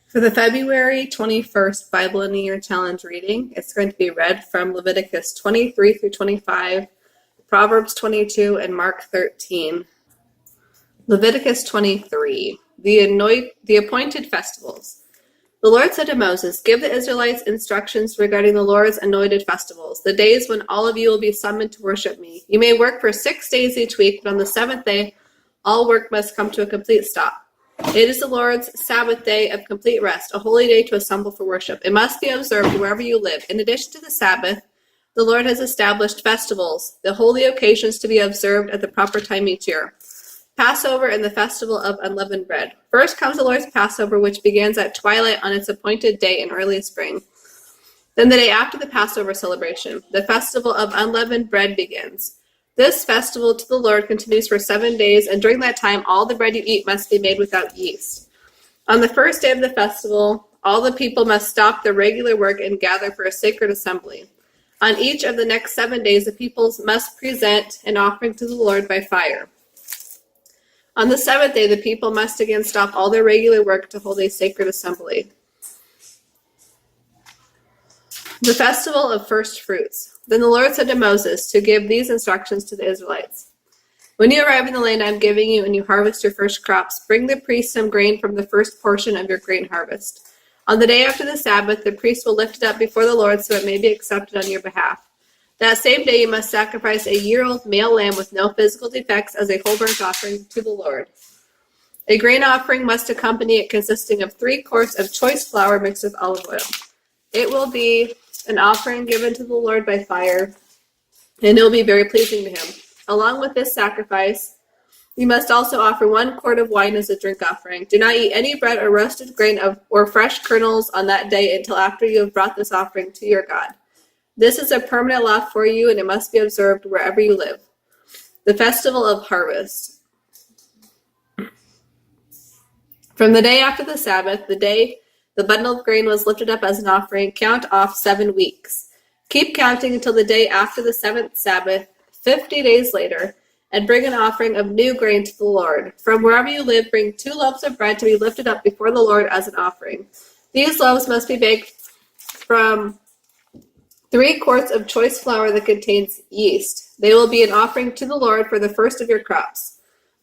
For the February 21st Bible in a Year Challenge reading, it's going to be read from Leviticus 23 through 25, Proverbs 22, and Mark 13. Leviticus 23, the appointed festivals. The Lord said to Moses, "Give the Israelites instructions regarding the Lord's anointed festivals, the days when all of you will be summoned to worship me. You may work for 6 days each week, but on the seventh day, all work must come to a complete stop. It is the Lord's Sabbath day of complete rest, a holy day to assemble for worship. It must be observed wherever you live. In addition to the Sabbath, the Lord has established festivals, the holy occasions to be observed at the proper time each year. Passover and the festival of unleavened bread. First comes the Lord's Passover, which begins at twilight on its appointed day in early spring. Then the day after the Passover celebration, the festival of unleavened bread begins. This festival to the Lord continues for 7 days, and during that time all the bread you eat must be made without yeast. On the first day of the festival, all the people must stop their regular work and gather for a sacred assembly. On each of the next 7 days, the peoples must present an offering to the Lord by fire. On the seventh day, the people must again stop all their regular work to hold a sacred assembly. The festival of first fruits. Then the Lord said to Moses to give these instructions to the Israelites. When you arrive in the land I am giving you and you harvest your first crops, bring the priest some grain from the first portion of your grain harvest. On the day after the Sabbath, the priest will lift it up before the Lord so it may be accepted on your behalf. That same day you must sacrifice a year-old male lamb with no physical defects as a whole burnt offering to the Lord. A grain offering must accompany it, consisting of 3 quarts of choice flour mixed with olive oil. It will be an offering given to the Lord by fire, and it will be very pleasing to him. Along with this sacrifice, you must also offer 1 quart of wine as a drink offering. Do not eat any bread or roasted grain or fresh kernels on that day until after you have brought this offering to your God. This is a permanent law for you, and it must be observed wherever you live. The festival of harvest. From the day after the Sabbath, the day the bundle of grain was lifted up as an offering, count off 7 weeks. Keep counting until the day after the 7th Sabbath, 50 days later, and bring an offering of new grain to the Lord. From wherever you live, bring 2 loaves of bread to be lifted up before the Lord as an offering. These loaves must be baked from 3 quarts of choice flour that contains yeast. They will be an offering to the Lord for the first of your crops.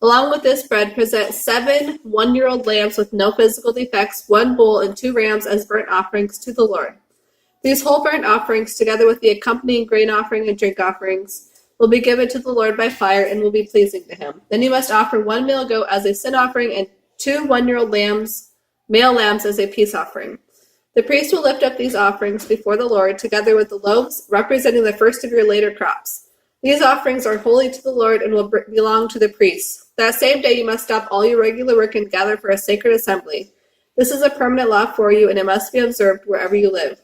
Along with this bread, present 7 one-year-old lambs with no physical defects, 1 bull, and 2 rams as burnt offerings to the Lord. These whole burnt offerings, together with the accompanying grain offering and drink offerings, will be given to the Lord by fire and will be pleasing to him. Then you must offer 1 male goat as a sin offering and 2 one-year-old male lambs as a peace offering. The priest will lift up these offerings before the Lord, together with the loaves representing the first of your later crops. These offerings are holy to the Lord and will belong to the priests. That same day you must stop all your regular work and gather for a sacred assembly. This is a permanent law for you, and it must be observed wherever you live.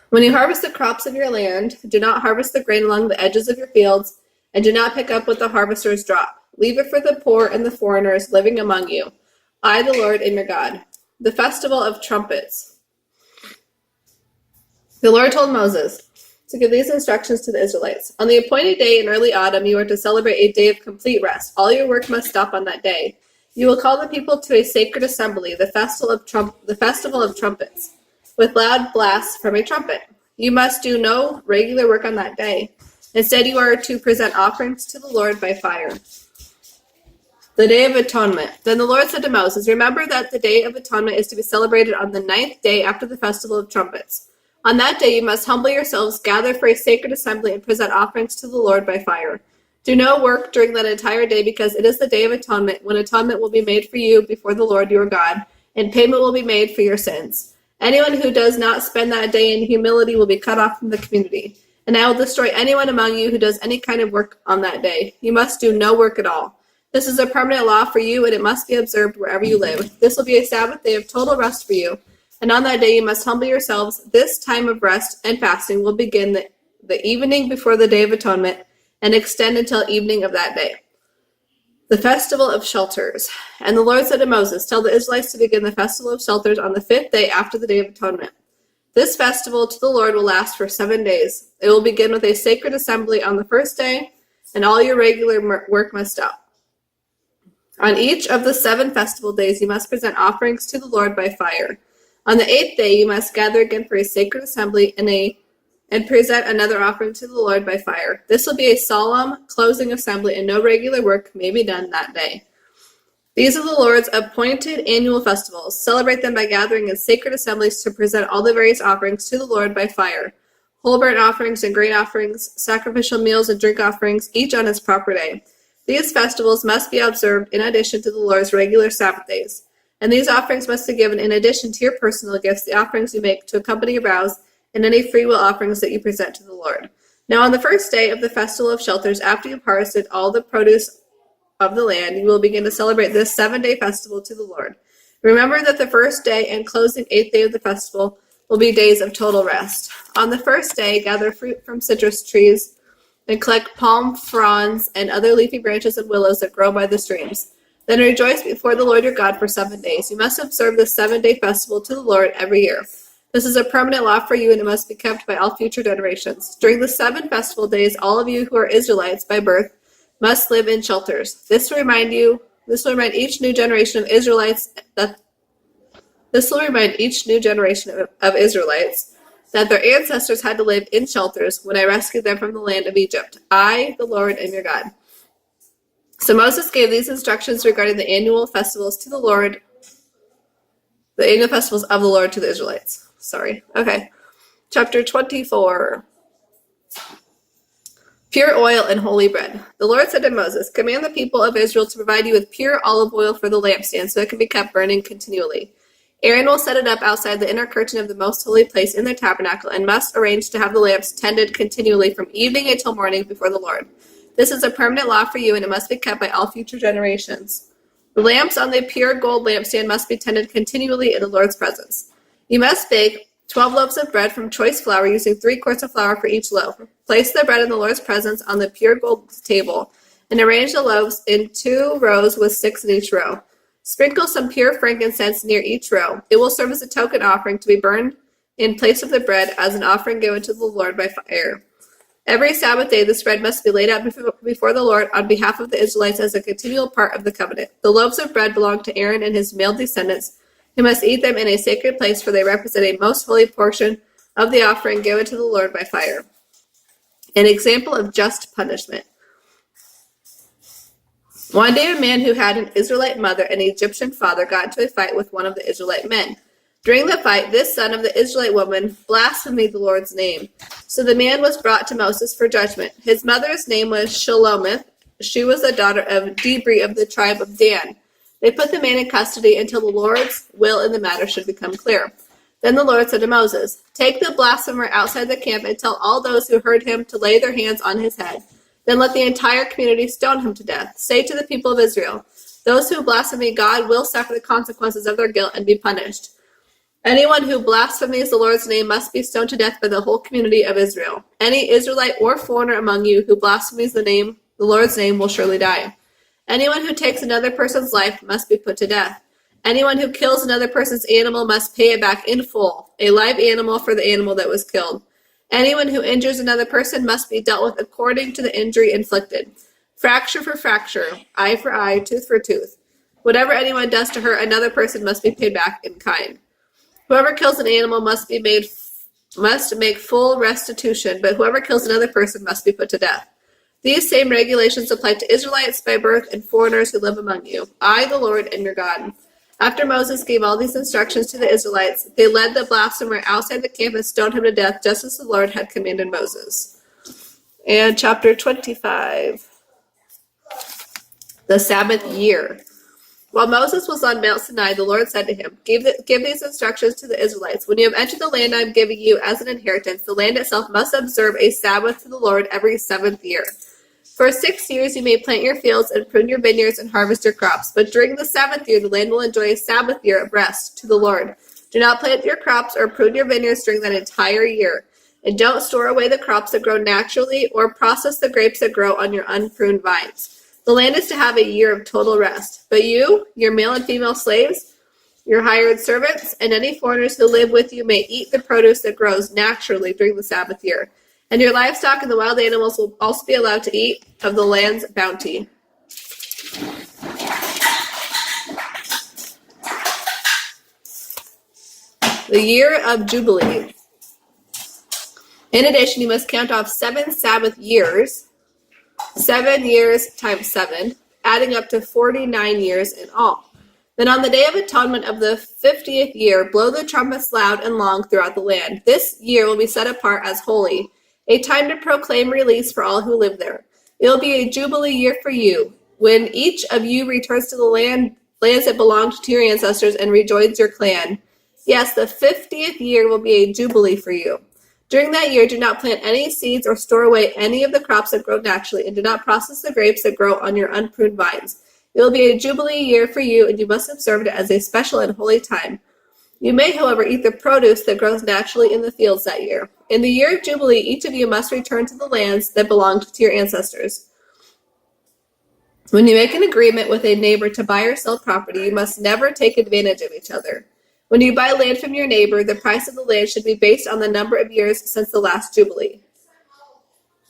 When you harvest the crops of your land, do not harvest the grain along the edges of your fields, and do not pick up what the harvesters drop. Leave it for the poor and the foreigners living among you. I, the Lord, am your God. The festival of trumpets. The Lord told Moses to give these instructions to the Israelites. On the appointed day in early autumn, you are to celebrate a day of complete rest. All your work must stop on that day. You will call the people to a sacred assembly, the festival of trumpets, with loud blasts from a trumpet. You must do no regular work on that day. Instead, you are to present offerings to the Lord by fire. The Day of Atonement. Then the Lord said to Moses, remember that the Day of Atonement is to be celebrated on the 9th day after the Festival of Trumpets. On that day you must humble yourselves, gather for a sacred assembly, and present offerings to the Lord by fire. Do no work during that entire day, because it is the Day of Atonement, when atonement will be made for you before the Lord your God, and payment will be made for your sins. Anyone who does not spend that day in humility will be cut off from the community, and I will destroy anyone among you who does any kind of work on that day. You must do no work at all. This is a permanent law for you, and it must be observed wherever you live. This will be a Sabbath day of total rest for you, and on that day you must humble yourselves. This time of rest and fasting will begin the evening before the Day of Atonement and extend until evening of that day. The Festival of Shelters. And the Lord said to Moses, tell the Israelites to begin the Festival of Shelters on the 5th day after the Day of Atonement. This festival to the Lord will last for 7 days. It will begin with a sacred assembly on the first day, and all your regular work must stop. On each of the 7 festival days you must present offerings to the Lord by fire. On the 8th day you must gather again for a sacred assembly and present another offering to the Lord by fire. This will be a solemn closing assembly, and no regular work may be done that day. These are the Lord's appointed annual festivals. Celebrate them by gathering in sacred assemblies to present all the various offerings to the Lord by fire. Whole burnt offerings and grain offerings, sacrificial meals and drink offerings, each on its proper day. These festivals must be observed in addition to the Lord's regular Sabbath days. And these offerings must be given in addition to your personal gifts, the offerings you make to accompany your vows, and any freewill offerings that you present to the Lord. Now on the first day of the Festival of Shelters, after you've harvested all the produce of the land, you will begin to celebrate this 7-day festival to the Lord. Remember that the first day and closing 8th day of the festival will be days of total rest. On the first day, gather fruit from citrus trees, and collect palm fronds and other leafy branches and willows that grow by the streams. Then rejoice before the Lord your God for 7 days. You must observe this 7-day festival to the Lord every year. This is a permanent law for you, and it must be kept by all future generations. During the 7 festival days, all of you who are Israelites by birth must live in shelters. This will remind each new generation of Israelites that their ancestors had to live in shelters when I rescued them from the land of Egypt. I, the Lord, am your God. So Moses gave these instructions regarding the annual festivals to the Lord, the annual festivals of the Lord to the Israelites. Okay. Chapter 24. Pure oil and holy bread. The Lord said to Moses, command the people of Israel to provide you with pure olive oil for the lampstand so it can be kept burning continually. Aaron will set it up outside the inner curtain of the most holy place in the tabernacle and must arrange to have the lamps tended continually from evening until morning before the Lord. This is a permanent law for you, and it must be kept by all future generations. The lamps on the pure gold lampstand must be tended continually in the Lord's presence. You must bake 12 loaves of bread from choice flour, using 3 quarts of flour for each loaf. Place the bread in the Lord's presence on the pure gold table, and arrange the loaves in 2 rows with 6 in each row. Sprinkle some pure frankincense near each row. It will serve as a token offering to be burned in place of the bread as an offering given to the Lord by fire. Every Sabbath day, this bread must be laid out before the Lord on behalf of the Israelites as a continual part of the covenant. The loaves of bread belong to Aaron and his male descendants, who must eat them in a sacred place, for they represent a most holy portion of the offering given to the Lord by fire. An example of just punishment. One day a man who had an Israelite mother and an Egyptian father got into a fight with one of the Israelite men. During the fight, this son of the Israelite woman blasphemed the Lord's name. So the man was brought to Moses for judgment. His mother's name was Shelomith. She was the daughter of Debri of the tribe of Dan. They put the man in custody until the Lord's will in the matter should become clear. Then the Lord said to Moses, take the blasphemer outside the camp and tell all those who heard him to lay their hands on his head. Then let the entire community stone him to death. Say to the people of Israel, those who blaspheme God will suffer the consequences of their guilt and be punished. Anyone who blasphemes the Lord's name must be stoned to death by the whole community of Israel. Any Israelite or foreigner among you who blasphemes the Lord's name will surely die. Anyone who takes another person's life must be put to death. Anyone who kills another person's animal must pay it back in full, a live animal for the animal that was killed. Anyone who injures another person must be dealt with according to the injury inflicted. Fracture for fracture, eye for eye, tooth for tooth. Whatever anyone does to hurt another person must be paid back in kind. Whoever kills an animal must make full restitution, but whoever kills another person must be put to death. These same regulations apply to Israelites by birth and foreigners who live among you. I, the Lord, am your God. After Moses gave all these instructions to the Israelites, they led the blasphemer outside the camp and stoned him to death, just as the Lord had commanded Moses. And chapter 25. The Sabbath year. While Moses was on Mount Sinai, the Lord said to him, Give these instructions to the Israelites. When you have entered the land I am giving you as an inheritance, the land itself must observe a Sabbath to the Lord every 7th year. For 6 years you may plant your fields and prune your vineyards and harvest your crops, but during the 7th year the land will enjoy a Sabbath year of rest to the Lord. Do not plant your crops or prune your vineyards during that entire year, and don't store away the crops that grow naturally or process the grapes that grow on your unpruned vines. The land is to have a year of total rest, but you, your male and female slaves, your hired servants, and any foreigners who live with you may eat the produce that grows naturally during the Sabbath year. And your livestock and the wild animals will also be allowed to eat of the land's bounty. the year of Jubilee. In addition, you must count off 7 Sabbath years, 7 years times 7, adding up to 49 years in all. Then on the Day of Atonement of the 50th year, blow the trumpets loud and long throughout the land. This year will be set apart as holy, a time to proclaim release for all who live there. It will be a Jubilee year for you, when each of you returns to the lands that belonged to your ancestors and rejoins your clan. Yes, the 50th year will be a Jubilee for you. During that year, do not plant any seeds or store away any of the crops that grow naturally, and do not process the grapes that grow on your unpruned vines. It will be a Jubilee year for you, and you must observe it as a special and holy time. You may, however, eat the produce that grows naturally in the fields that year. In the year of Jubilee, each of you must return to the lands that belonged to your ancestors. When you make an agreement with a neighbor to buy or sell property, you must never take advantage of each other. When you buy land from your neighbor, the price of the land should be based on the number of years since the last Jubilee.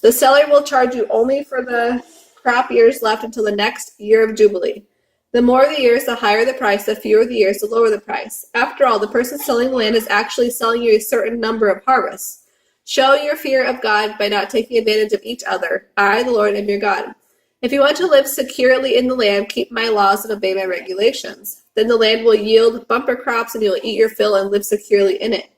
The seller will charge you only for the crop years left until the next year of Jubilee. The more the years, the higher the price. The fewer the years, the lower the price. After all, the person selling land is actually selling you a certain number of harvests. Show your fear of God by not taking advantage of each other. I, the Lord, am your God. If you want to live securely in the land, keep my laws and obey my regulations. Then the land will yield bumper crops, and you will eat your fill and live securely in it.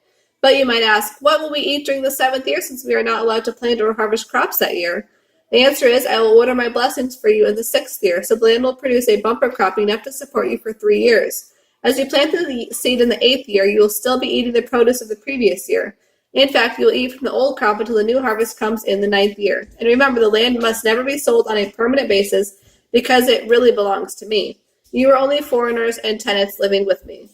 But you might ask, what will we eat during the 7th year, since we are not allowed to plant or harvest crops that year? The answer is, I will order my blessings for you in the 6th year, so the land will produce a bumper crop enough to support you for 3 years. As you plant the seed in the 8th year, you will still be eating the produce of the previous year. In fact, you will eat from the old crop until the new harvest comes in the 9th year. And remember, the land must never be sold on a permanent basis, because it really belongs to me. You are only foreigners and tenants living with me.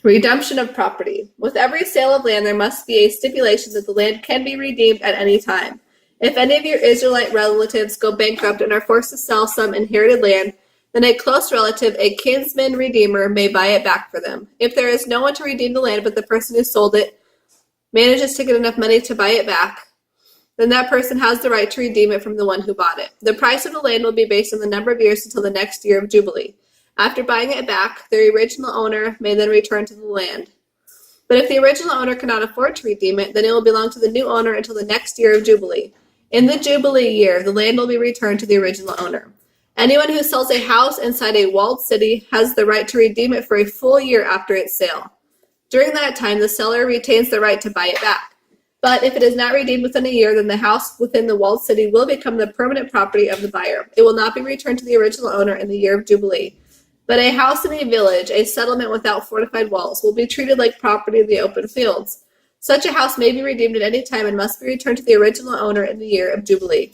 Redemption of property. With every sale of land, there must be a stipulation that the land can be redeemed at any time. If any of your Israelite relatives go bankrupt and are forced to sell some inherited land, then a close relative, a kinsman redeemer, may buy it back for them. If there is no one to redeem the land but the person who sold it manages to get enough money to buy it back, then that person has the right to redeem it from the one who bought it. The price of the land will be based on the number of years until the next year of Jubilee. After buying it back, the original owner may then return to the land. But if the original owner cannot afford to redeem it, then it will belong to the new owner until the next year of Jubilee. In the Jubilee year, the land will be returned to the original owner. Anyone who sells a house inside a walled city has the right to redeem it for a full year after its sale. During that time, the seller retains the right to buy it back. But if it is not redeemed within a year, then the house within the walled city will become the permanent property of the buyer. It will not be returned to the original owner in the year of Jubilee. But a house in a village, a settlement without fortified walls, will be treated like property in the open fields. Such a house may be redeemed at any time and must be returned to the original owner in the year of Jubilee.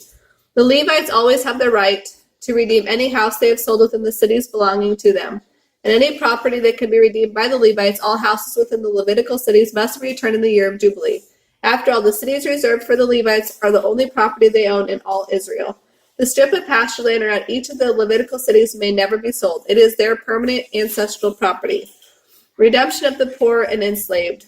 The Levites always have the right to redeem any house they have sold within the cities belonging to them. And any property that can be redeemed by the Levites, all houses within the Levitical cities must be returned in the year of Jubilee. After all, the cities reserved for the Levites are the only property they own in all Israel. The strip of pasture land around each of the Levitical cities may never be sold. It is their permanent ancestral property. Redemption of the poor and enslaved.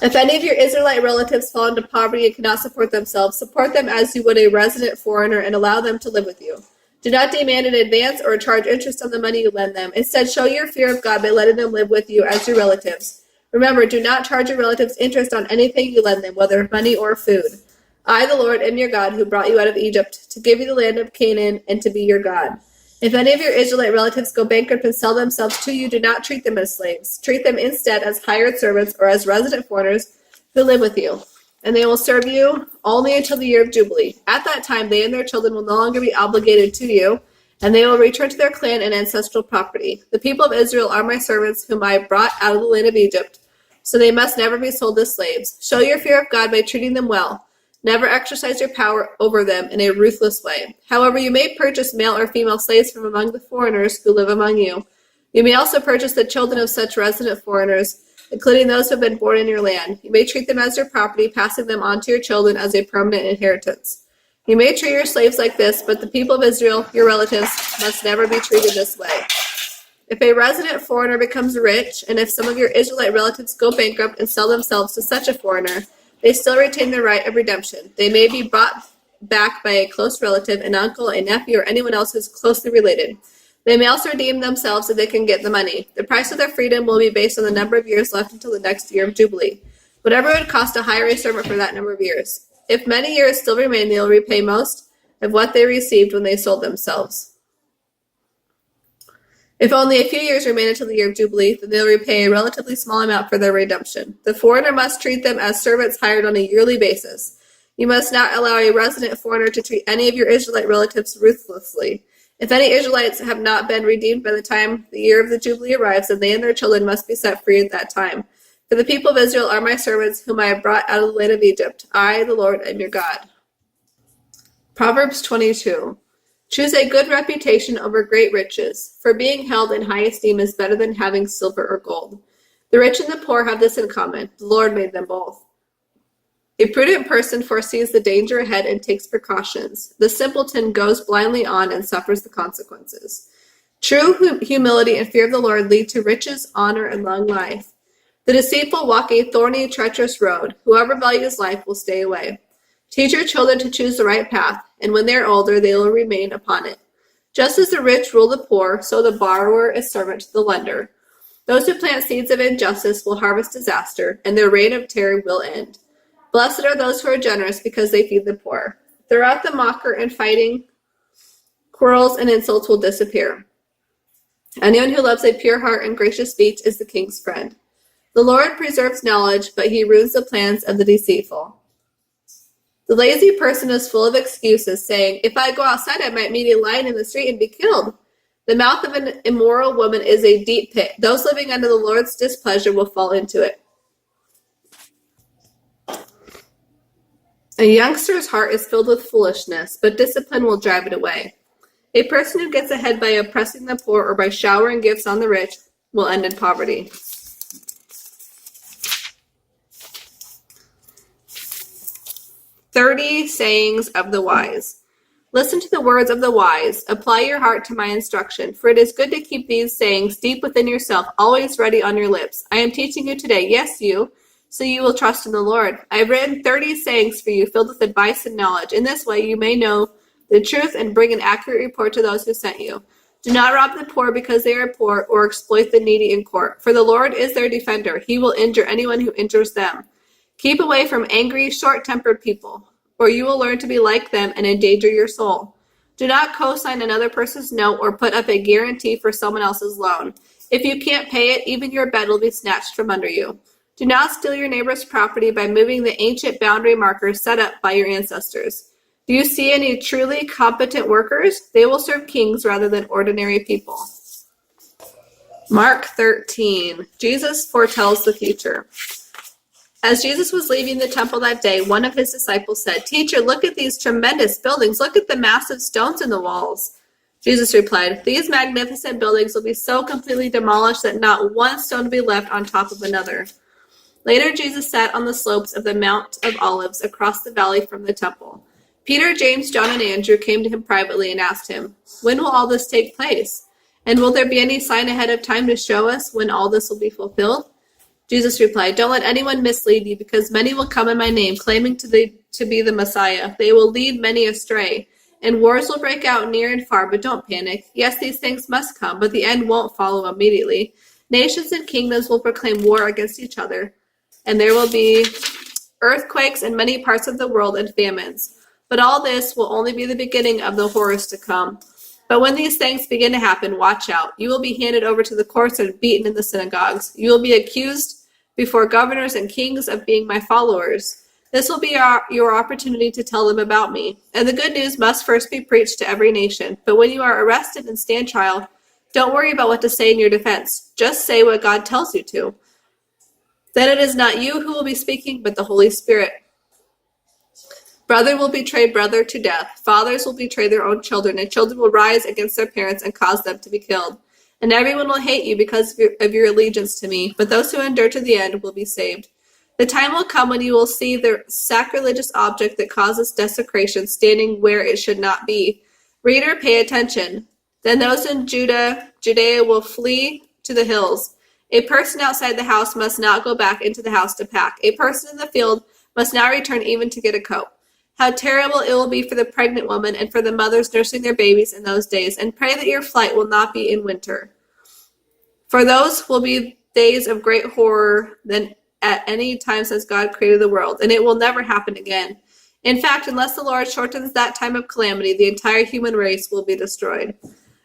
If any of your Israelite relatives fall into poverty and cannot support themselves, support them as you would a resident foreigner and allow them to live with you. Do not demand an advance or charge interest on the money you lend them. Instead, show your fear of God by letting them live with you as your relatives. Remember, do not charge your relatives interest on anything you lend them, whether money or food. I, the Lord, am your God, who brought you out of Egypt, to give you the land of Canaan and to be your God. If any of your Israelite relatives go bankrupt and sell themselves to you, do not treat them as slaves. Treat them instead as hired servants or as resident foreigners who live with you, and they will serve you only until the year of Jubilee. At that time, they and their children will no longer be obligated to you, and they will return to their clan and ancestral property. The people of Israel are my servants, whom I brought out of the land of Egypt, so they must never be sold as slaves. Show your fear of God by treating them well. Never exercise your power over them in a ruthless way. However, you may purchase male or female slaves from among the foreigners who live among you. You may also purchase the children of such resident foreigners, including those who have been born in your land. You may treat them as your property, passing them on to your children as a permanent inheritance. You may treat your slaves like this, but the people of Israel, your relatives, must never be treated this way. If a resident foreigner becomes rich, and if some of your Israelite relatives go bankrupt and sell themselves to such a foreigner, they still retain the right of redemption. They may be bought back by a close relative, an uncle, a nephew, or anyone else who is closely related. They may also redeem themselves if they can get the money. The price of their freedom will be based on the number of years left until the next year of Jubilee. Whatever it would cost to hire a servant for that number of years. If many years still remain, they will repay most of what they received when they sold themselves. If only a few years remain until the year of Jubilee, then they will repay a relatively small amount for their redemption. The foreigner must treat them as servants hired on a yearly basis. You must not allow a resident foreigner to treat any of your Israelite relatives ruthlessly. If any Israelites have not been redeemed by the time the year of the Jubilee arrives, then they and their children must be set free at that time. For the people of Israel are my servants, whom I have brought out of the land of Egypt. I, the Lord, am your God. Proverbs 22. Choose a good reputation over great riches, for being held in high esteem is better than having silver or gold. The rich and the poor have this in common. The Lord made them both. A prudent person foresees the danger ahead and takes precautions. The simpleton goes blindly on and suffers the consequences. True humility and fear of the Lord lead to riches, honor, and long life. The deceitful walk a thorny, treacherous road. Whoever values life will stay away. Teach your children to choose the right path, and when they are older, they will remain upon it. Just as the rich rule the poor, so the borrower is servant to the lender. Those who plant seeds of injustice will harvest disaster, and their reign of terror will end. Blessed are those who are generous, because they feed the poor. Throughout the mocker and fighting, quarrels and insults will disappear. Anyone who loves a pure heart and gracious speech is the king's friend. The Lord preserves knowledge, but he ruins the plans of the deceitful. The lazy person is full of excuses, saying, "If I go outside, I might meet a lion in the street and be killed." The mouth of an immoral woman is a deep pit. Those living under the Lord's displeasure will fall into it. A youngster's heart is filled with foolishness, but discipline will drive it away. A person who gets ahead by oppressing the poor or by showering gifts on the rich will end in poverty. "30 sayings of the wise. Listen to the words of the wise. Apply your heart to my instruction, for it is good to keep these sayings deep within yourself, always ready on your lips. I am teaching you today, yes, you, so you will trust in the Lord. I have written 30 sayings for you, filled with advice and knowledge. In this way you may know the truth and bring an accurate report to those who sent you. Do not rob the poor because they are poor, or exploit the needy in court, for the Lord is their defender. He will injure anyone who injures them. Keep away from angry, short-tempered people, or you will learn to be like them and endanger your soul. Do not co-sign another person's note or put up a guarantee for someone else's loan. If you can't pay it, even your bed will be snatched from under you. Do not steal your neighbor's property by moving the ancient boundary markers set up by your ancestors. Do you see any truly competent workers? They will serve kings rather than ordinary people." Mark 13. Jesus foretells the future. As Jesus was leaving the temple that day, one of his disciples said, "Teacher, look at these tremendous buildings. Look at the massive stones in the walls." Jesus replied, "These magnificent buildings will be so completely demolished that not one stone will be left on top of another." Later, Jesus sat on the slopes of the Mount of Olives across the valley from the temple. Peter, James, John, and Andrew came to him privately and asked him, "When will all this take place? And will there be any sign ahead of time to show us when all this will be fulfilled?" Jesus replied, "Don't let anyone mislead you, because many will come in my name, claiming to be the Messiah. They will lead many astray, and wars will break out near and far, but don't panic. Yes, these things must come, but the end won't follow immediately. Nations and kingdoms will proclaim war against each other, and there will be earthquakes in many parts of the world and famines. But all this will only be the beginning of the horrors to come. But when these things begin to happen, watch out. You will be handed over to the courts and beaten in the synagogues. You will be accused before governors and kings of being my followers. This will be your opportunity to tell them about me. And the good news must first be preached to every nation. But when you are arrested and stand trial, don't worry about what to say in your defense. Just say what God tells you to. Then it is not you who will be speaking, but the Holy Spirit. Brother will betray brother to death. Fathers will betray their own children, and children will rise against their parents and cause them to be killed. And everyone will hate you because of your allegiance to me, but those who endure to the end will be saved. The time will come when you will see the sacrilegious object that causes desecration standing where it should not be. Reader, pay attention. Then those in Judea will flee to the hills. A person outside the house must not go back into the house to pack. A person in the field must not return even to get a coat. How terrible it will be for the pregnant woman and for the mothers nursing their babies in those days, and pray that your flight will not be in winter. For those will be days of great horror than at any time since God created the world, and it will never happen again. In fact, unless the Lord shortens that time of calamity, the entire human race will be destroyed.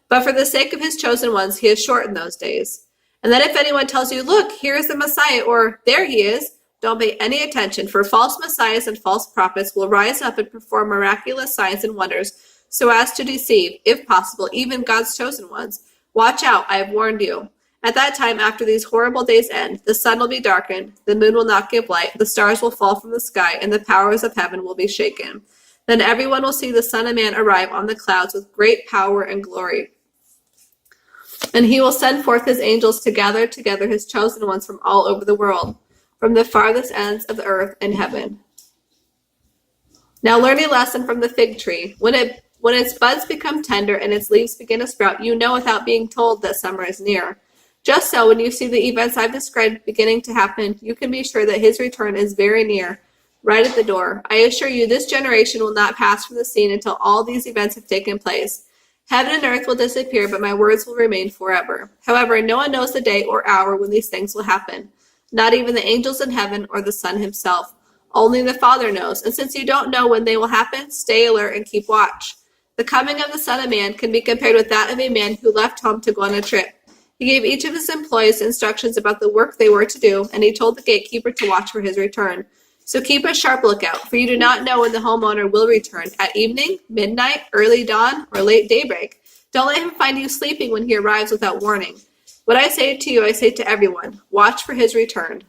But for the sake of his chosen ones, he has shortened those days. And then if anyone tells you, look, here is the Messiah, or there he is, don't pay any attention, for false messiahs and false prophets will rise up and perform miraculous signs and wonders so as to deceive, if possible, even God's chosen ones. Watch out, I have warned you. At that time, after these horrible days end, the sun will be darkened, the moon will not give light, the stars will fall from the sky, and the powers of heaven will be shaken. Then everyone will see the Son of Man arrive on the clouds with great power and glory. And he will send forth his angels to gather together his chosen ones from all over the world, from the farthest ends of the earth and heaven. Now learn a lesson from the fig tree. When its buds become tender and its leaves begin to sprout, you know without being told that summer is near. Just so, when you see the events I've described beginning to happen, you can be sure that his return is very near, right at the door. I assure you, this generation will not pass from the scene until all these events have taken place. Heaven and earth will disappear, but my words will remain forever. However, no one knows the day or hour when these things will happen, not even the angels in heaven or the Son himself. Only the Father knows, and since you don't know when they will happen, stay alert and keep watch. The coming of the Son of Man can be compared with that of a man who left home to go on a trip. He gave each of his employees instructions about the work they were to do, and he told the gatekeeper to watch for his return. So keep a sharp lookout, for you do not know when the homeowner will return, at evening, midnight, early dawn, or late daybreak. Don't let him find you sleeping when he arrives without warning. What I say to you, I say to everyone, watch for his return.